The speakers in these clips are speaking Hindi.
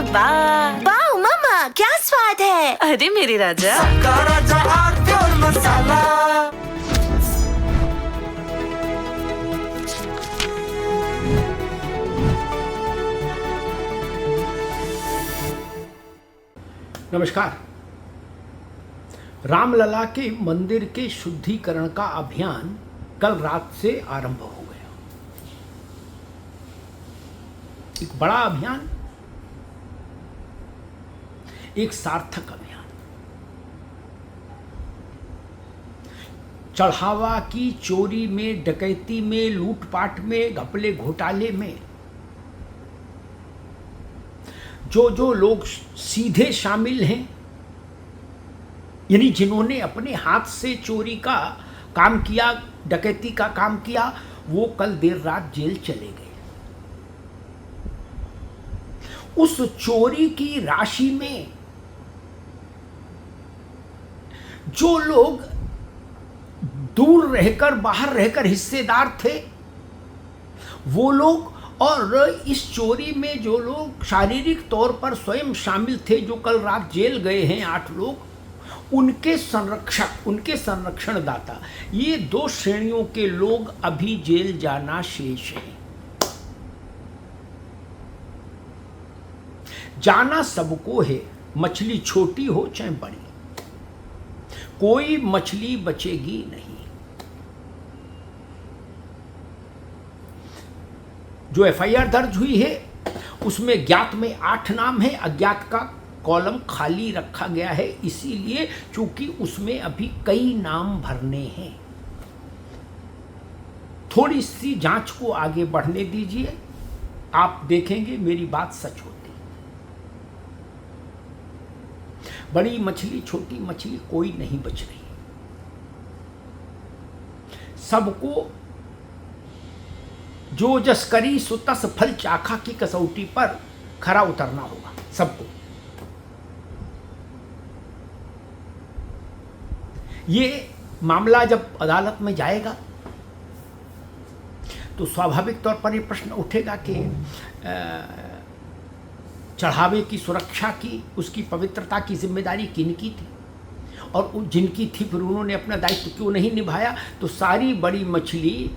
वाह वाह मम्मा, क्या स्वाद है। अरे मेरे राजा, सबका राजा आरती और मसाला। नमस्कार। रामलला के मंदिर के शुद्धिकरण का अभियान कल रात से आरंभ हो गया। एक बड़ा अभियान, एक सार्थक अभियान। चढ़ावा की चोरी में, डकैती में, लूटपाट में, घपले घोटाले में जो लोग सीधे शामिल हैं, यानी जिन्होंने अपने हाथ से चोरी का काम किया, डकैती का काम किया, वो कल देर रात जेल चले गए। उस चोरी की राशि में जो लोग दूर रहकर, बाहर रहकर हिस्सेदार थे, वो लोग, और इस चोरी में जो लोग शारीरिक तौर पर स्वयं शामिल थे, जो कल रात जेल गए हैं 8 लोग, उनके संरक्षक, उनके संरक्षणदाता, ये 2 श्रेणियों के लोग अभी जेल जाना शेष हैं। जाना सबको है, मछली छोटी हो चाहे बड़ी, कोई मछली बचेगी नहीं। जो एफआईआर दर्ज हुई है उसमें ज्ञात में 8 नाम है, अज्ञात का कॉलम खाली रखा गया है, इसीलिए चूंकि उसमें अभी कई नाम भरने हैं। थोड़ी सी जांच को आगे बढ़ने दीजिए, आप देखेंगे मेरी बात सच होती। बड़ी मछली छोटी मछली कोई नहीं बच रही, सबको जो जस करी सो तस फल चाखा की कसौटी पर खरा उतरना होगा सबको। ये मामला जब अदालत में जाएगा तो स्वाभाविक तौर पर ये प्रश्न उठेगा कि चढ़ावे की सुरक्षा की, उसकी पवित्रता की जिम्मेदारी किनकी थी, और जिनकी थी फिर उन्होंने अपना दायित्व क्यों नहीं निभाया। तो सारी बड़ी मछली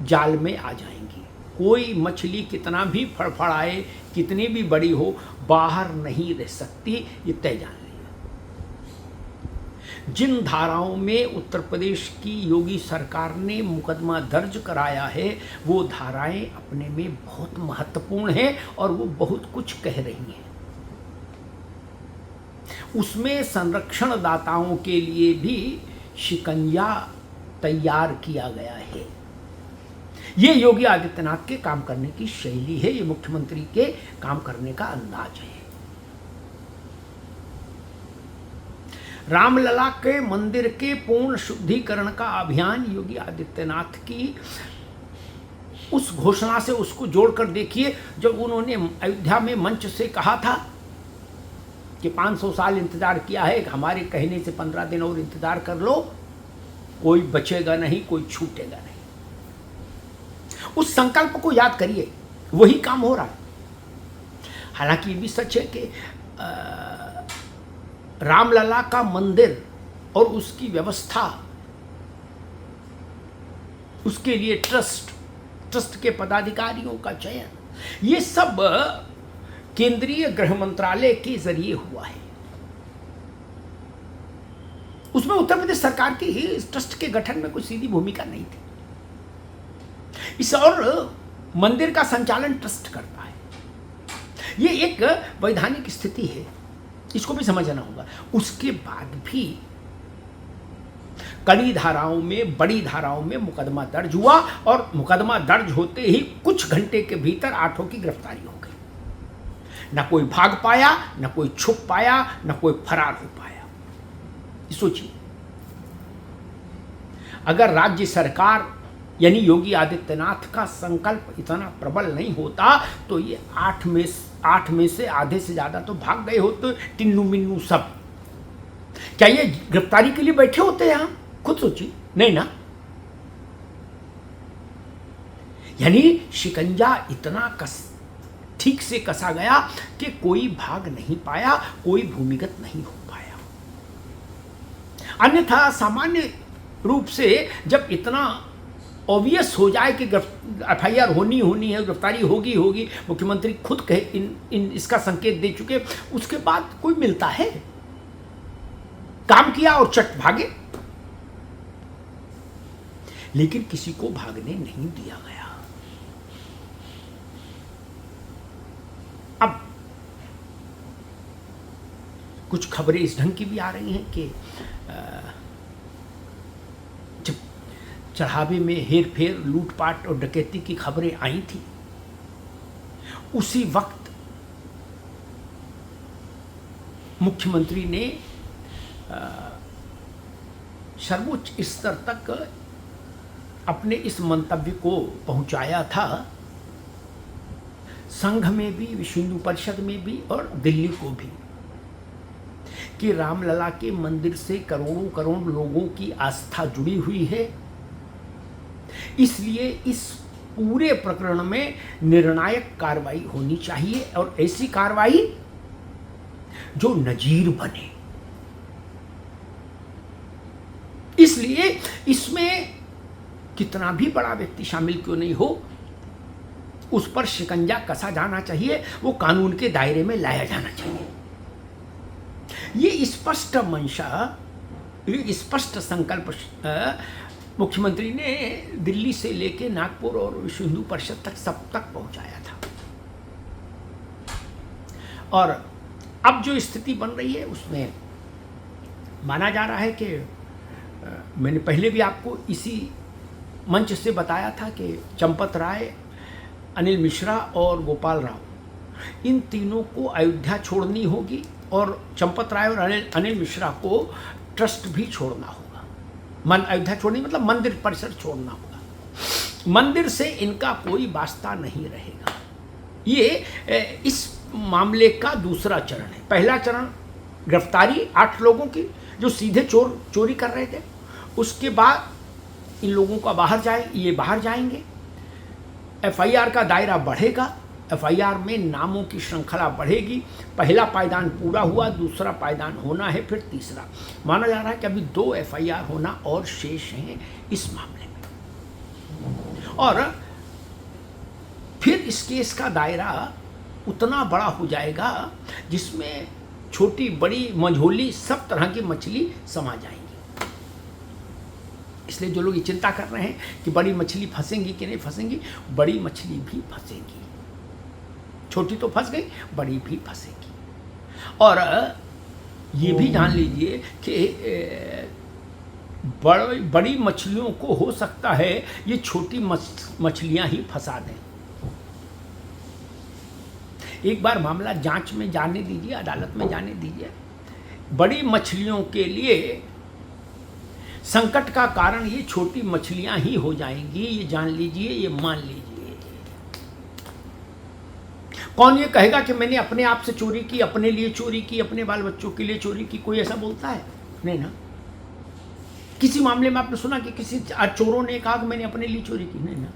जाल में आ जाएंगी। कोई मछली कितना भी फड़फड़ाए, कितनी भी बड़ी हो, बाहर नहीं रह सकती, ये तय जान लिया। जिन धाराओं में उत्तर प्रदेश की योगी सरकार ने मुकदमा दर्ज कराया है, वो धाराएं अपने में बहुत महत्वपूर्ण हैं और वो बहुत कुछ कह रही हैं। उसमें संरक्षणदाताओं के लिए भी शिकंजा तैयार किया गया है। ये योगी आदित्यनाथ के काम करने की शैली है, ये मुख्यमंत्री के काम करने का अंदाज है। रामलला के मंदिर के पूर्ण शुद्धिकरण का अभियान योगी आदित्यनाथ की उस घोषणा से उसको जोड़कर देखिए, जब उन्होंने अयोध्या में मंच से कहा था कि 500 साल इंतजार किया है, हमारे कहने से 15 दिन और इंतजार कर लो, कोई बचेगा नहीं, कोई छूटेगा नहीं। उस संकल्प को याद करिए, वही काम हो रहा है। हालांकि ये भी सच है कि रामलला का मंदिर और उसकी व्यवस्था, उसके लिए ट्रस्ट के पदाधिकारियों का चयन, ये सब केंद्रीय गृह मंत्रालय के जरिए हुआ है। उसमें उत्तर प्रदेश सरकार की इस ट्रस्ट के गठन में कोई सीधी भूमिका नहीं थी। इस और मंदिर का संचालन ट्रस्ट करता है। ये एक वैधानिक स्थिति है, इसको भी समझना होगा। उसके बाद भी कड़ी धाराओं में, बड़ी धाराओं में मुकदमा दर्ज हुआ, और मुकदमा दर्ज होते ही कुछ घंटे के भीतर 8 की गिरफ्तारी हो गई। ना कोई भाग पाया, ना कोई छुप पाया, ना कोई फरार हो पाया। सोचिए, अगर राज्य सरकार यानी योगी आदित्यनाथ का संकल्प इतना प्रबल नहीं होता तो ये 8 में से आधे से ज्यादा तो भाग गए होते, टिन्नू मिन्नू सब। क्या ये गिरफ्तारी के लिए बैठे होते यहां? खुद सोचिए, नहीं ना। यानी शिकंजा इतना ठीक से कसा गया कि कोई भाग नहीं पाया, कोई भूमिगत नहीं हो पाया। अन्यथा सामान्य रूप से जब इतना ऑब्वियस हो जाए कि FIR होनी है, गिरफ्तारी होगी, मुख्यमंत्री खुद कहे इसका संकेत दे चुके, उसके बाद कोई मिलता है? काम किया और चट भागे। लेकिन किसी को भागने नहीं दिया गया। अब कुछ खबरें इस ढंग की भी आ रही हैं कि जब चढ़ावे में हेर फेर, लूटपाट और डकैती की खबरें आई थी, उसी वक्त मुख्यमंत्री ने सर्वोच्च स्तर तक अपने इस मंतव्य को पहुंचाया था, संघ में भी, विश्व हिंदू परिषद में भी और दिल्ली को भी, कि रामलला के मंदिर से करोड़ों करोड़ लोगों की आस्था जुड़ी हुई है। इसलिए इस पूरे प्रकरण में निर्णायक कार्रवाई होनी चाहिए और ऐसी कार्रवाई जो नजीर बने। इसलिए इसमें कितना भी बड़ा व्यक्ति शामिल क्यों नहीं हो, उस पर शिकंजा कसा जाना चाहिए, वो कानून के दायरे में लाया जाना चाहिए। ये स्पष्ट मंशा, ये स्पष्ट संकल्प मुख्यमंत्री ने दिल्ली से लेके नागपुर और विश्व हिंदू परिषद तक सब तक पहुंचाया था। और अब जो स्थिति बन रही है उसमें माना जा रहा है कि मैंने पहले भी आपको इसी मंच से बताया था कि चंपत राय, अनिल मिश्रा और गोपाल राव, इन तीनों को अयोध्या छोड़नी होगी और चंपत राय और अनिल मिश्रा को ट्रस्ट भी छोड़ना होगा। अयोध्या छोड़नी मतलब मंदिर परिसर छोड़ना होगा। मंदिर से इनका कोई वास्ता नहीं रहेगा। ये इस मामले का दूसरा चरण है। पहला चरण गिरफ्तारी 8 लोगों की जो सीधे चोरी कर रहे थे, उसके बाद इन लोगों का ये बाहर जाएंगे, FIR का दायरा बढ़ेगा, FIR में नामों की श्रृंखला बढ़ेगी। पहला पायदान पूरा हुआ, दूसरा पायदान होना है, फिर तीसरा। माना जा रहा है कि अभी 2 FIR होना और शेष हैं इस मामले में। और फिर इस केस का दायरा उतना बड़ा हो जाएगा जिसमें छोटी बड़ी मंझोली सब तरह की मछली समा जाएंगी। इसलिए जो लोग ये चिंता कर रहे हैं कि बड़ी मछली फंसेंगी कि नहीं फंसेंगी, बड़ी मछली भी फंसेगी। छोटी तो फंस गई, बड़ी भी फंसेगी। और ये भी जान लीजिए कि बड़ी मछलियों को हो सकता है ये छोटी मछलियां ही फंसा दें। एक बार मामला जांच में जाने दीजिए, अदालत में जाने दीजिए। बड़ी मछलियों के लिए संकट का कारण ये छोटी मछलियां ही हो जाएंगी, ये जान लीजिए, ये मान लीजिए। कौन ये कहेगा कि मैंने अपने आप से चोरी की, अपने लिए चोरी की, अपने बाल बच्चों के लिए चोरी की? कोई ऐसा बोलता है? नहीं ना। किसी मामले में आपने सुना कि किसी चोरों ने कहा कि मैंने अपने लिए चोरी की? नहीं ना।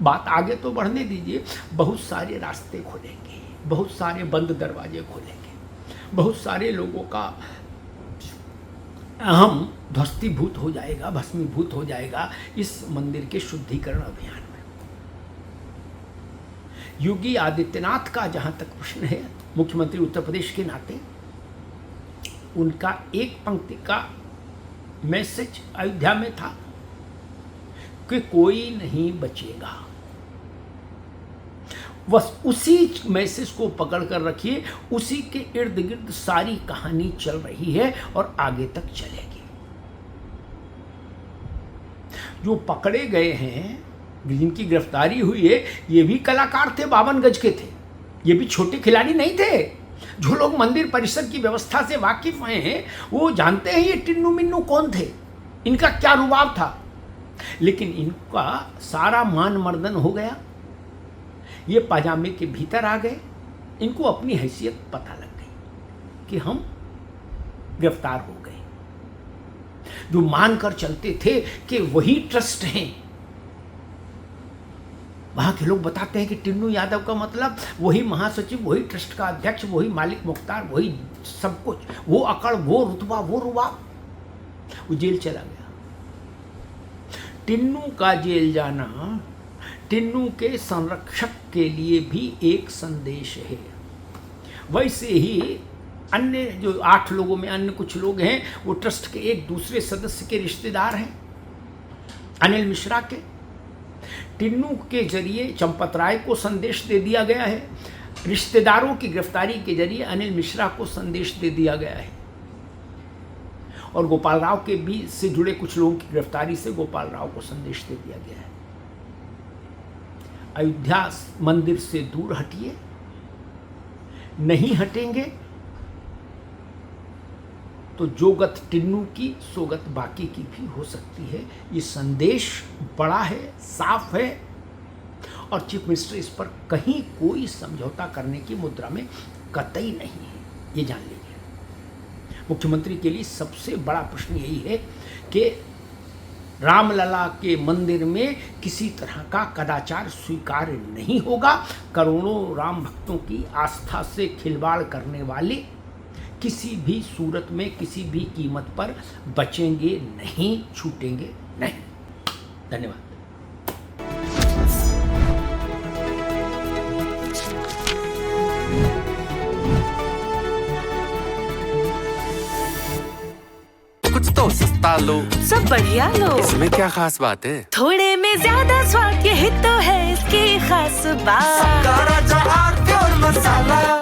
बात आगे तो बढ़ने दीजिए। बहुत सारे रास्ते खुलेंगे, बहुत सारे बंद दरवाजे खुलेंगे, बहुत सारे लोगों का अहम ध्वस्तीभूत हो जाएगा, भस्मीभूत हो जाएगा इस मंदिर के शुद्धिकरण अभियान में। योगी आदित्यनाथ का जहां तक प्रश्न है, मुख्यमंत्री उत्तर प्रदेश के नाते उनका एक पंक्ति का मैसेज अयोध्या में था कि कोई नहीं बचेगा। बस उसी मैसेज को पकड़ कर रखिए, उसी के इर्द गिर्द सारी कहानी चल रही है और आगे तक चलेगी। जो पकड़े गए हैं, जिनकी गिरफ्तारी हुई है, ये भी कलाकार थे, 52 गज के थे। ये भी छोटे खिलाड़ी नहीं थे। जो लोग मंदिर परिसर की व्यवस्था से वाकिफ हैं वो जानते हैं ये टिन्नू मिन्नू कौन थे, इनका क्या रुबाब था। लेकिन इनका सारा मान मर्दन हो गया, ये पाजामे के भीतर आ गए। इनको अपनी हैसियत पता लग गई कि हम गिरफ्तार हो गए। जो मान कर चलते थे कि वही ट्रस्ट हैं, वहाँ के लोग बताते हैं कि टिन्नू यादव का मतलब वही महासचिव, वही ट्रस्ट का अध्यक्ष, वही मालिक मुख्तार, वही सब कुछ, वो अकड़, वो रुतबा, वो रुबाब। वो जेल चला गया। टिन्नू का जेल जाना टिन्नू के संरक्षक के लिए भी एक संदेश है। वैसे ही अन्य जो 8 लोगों में अन्य कुछ लोग हैं, वो ट्रस्ट के एक दूसरे सदस्य के रिश्तेदार हैं, अनिल मिश्रा के। टिन्नू के जरिए चंपत राय को संदेश दे दिया गया है, रिश्तेदारों की गिरफ्तारी के जरिए अनिल मिश्रा को संदेश दे दिया गया है, और गोपाल राव के भी से जुड़े कुछ लोगों की गिरफ्तारी से गोपाल राव को संदेश दे दिया गया है। अयोध्या मंदिर से दूर हटिए, नहीं हटेंगे तो जो गत टिन्नू की सो गत बाकी की भी हो सकती है। ये संदेश बड़ा है, साफ है, और चीफ मिनिस्टर इस पर कहीं कोई समझौता करने की मुद्रा में कतई नहीं है, ये जान लीजिए। मुख्यमंत्री के लिए सबसे बड़ा प्रश्न यही है कि रामलला के मंदिर में किसी तरह का कदाचार स्वीकार्य नहीं होगा। करोड़ों राम भक्तों की आस्था से खिलवाड़ करने वाले किसी भी सूरत में, किसी भी कीमत पर बचेंगे नहीं, छूटेंगे नहीं। धन्यवाद। कुछ तो सस्ता लो, सब बढ़िया लो। इसमें क्या खास बात है? थोड़े में ज्यादा स्वाद, यही तो है इसकी खास बात। राजा आरती और मसाला।